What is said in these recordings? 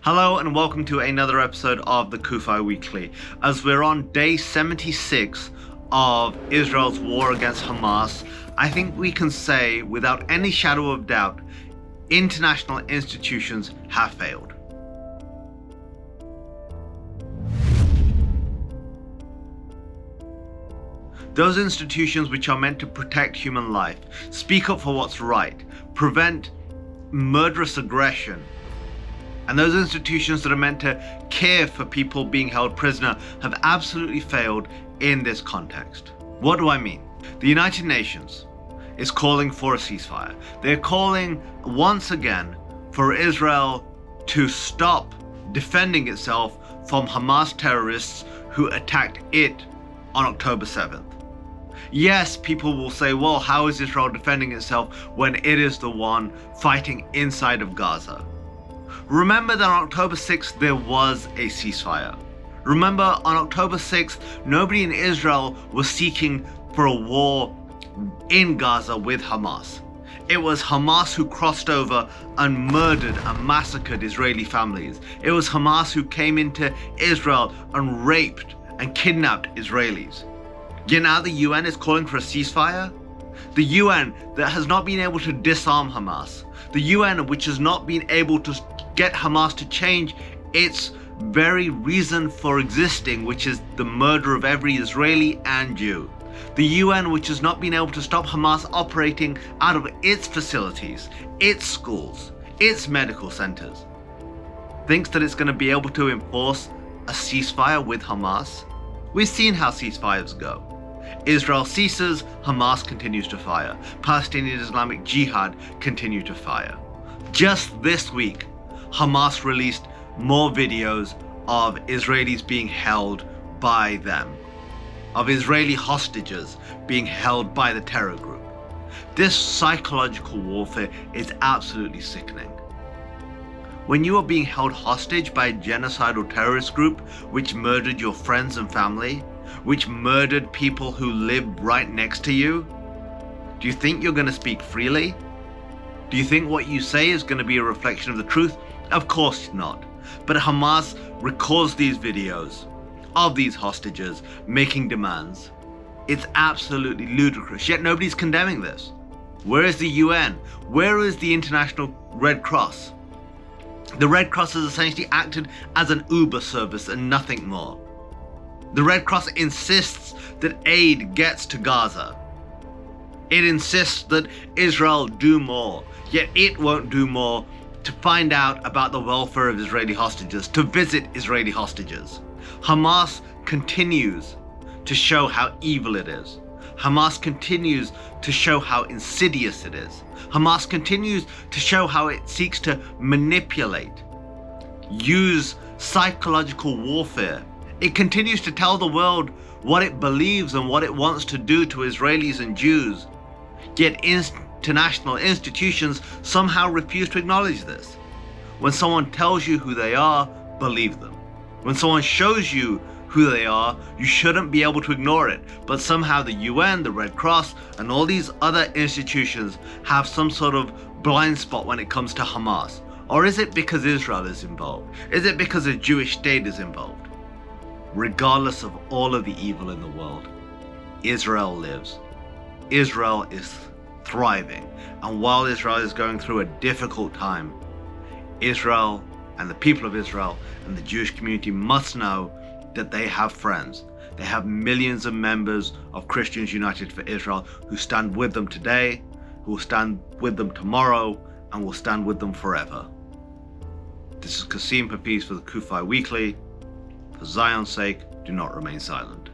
Hello and welcome to another episode of the CUFI Weekly. As we're on day 76 of Israel's war against Hamas, I think we can say without any shadow of doubt, international institutions have failed. Those institutions which are meant to protect human life, speak up for what's right, prevent murderous aggression, and those institutions that are meant to care for people being held prisoner have absolutely failed in this context. What do I mean? The United Nations is calling for a ceasefire. They're calling once again for Israel to stop defending itself from Hamas terrorists who attacked it on October 7th. Yes, people will say, well, how is Israel defending itself when it is the one fighting inside of Gaza? Remember that on October 6th, there was a ceasefire. Remember, on October 6th, nobody in Israel was seeking for a war in Gaza with Hamas. It was Hamas who crossed over and murdered and massacred Israeli families. It was Hamas who came into Israel and raped and kidnapped Israelis. Yet now the UN is calling for a ceasefire? The UN that has not been able to disarm Hamas. The UN which has not been able to get Hamas to change its very reason for existing, which is the murder of every Israeli and Jew. The UN which has not been able to stop Hamas operating out of its facilities, its schools, its medical centers, thinks that it's going to be able to enforce a ceasefire with Hamas. We've seen how ceasefires go. Israel ceases, Hamas continues to fire. Palestinian Islamic Jihad continue to fire. Just this week, Hamas released more videos of Israelis being held by them, of Israeli hostages being held by the terror group. This psychological warfare is absolutely sickening. When you are being held hostage by a genocidal terrorist group which murdered your friends and family, which murdered people who live right next to you, do you think you're going to speak freely? Do you think what you say is going to be a reflection of the truth? Of course not. But Hamas records these videos of these hostages making demands. It's absolutely ludicrous, yet nobody's condemning this. Where is the UN? Where is the International Red Cross? The Red Cross has essentially acted as an Uber service and nothing more. The Red Cross insists that aid gets to Gaza. It insists that Israel do more, yet it won't do more to find out about the welfare of Israeli hostages, to visit Israeli hostages. Hamas continues to show how evil it is. Hamas continues to show how insidious it is. Hamas continues to show how it seeks to manipulate, use psychological warfare. It continues to tell the world what it believes and what it wants to do to Israelis and Jews. Yet international institutions somehow refuse to acknowledge this. When someone tells you who they are, believe them. When someone shows you who they are, you shouldn't be able to ignore it. But somehow the UN, the Red Cross, and all these other institutions have some sort of blind spot when it comes to Hamas. Or is it because Israel is involved? Is it because a Jewish state is involved? Regardless of all of the evil in the world, Israel lives. Israel is thriving. And while Israel is going through a difficult time, Israel and the people of Israel and the Jewish community must know that they have friends. They have millions of members of Christians United for Israel who stand with them today, who will stand with them tomorrow, and will stand with them forever. This is Kasim Hafeez for the CUFI Weekly. For Zion's sake, do not remain silent.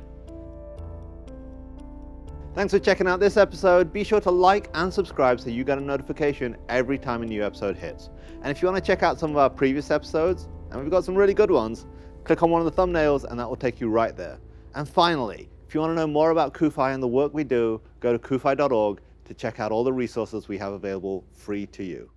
Thanks for checking out this episode. Be sure to like and subscribe so you get a notification every time a new episode hits. And if you want to check out some of our previous episodes, and we've got some really good ones, click on one of the thumbnails and that will take you right there. And finally, if you want to know more about CUFI and the work we do, go to cufi.org to check out all the resources we have available free to you.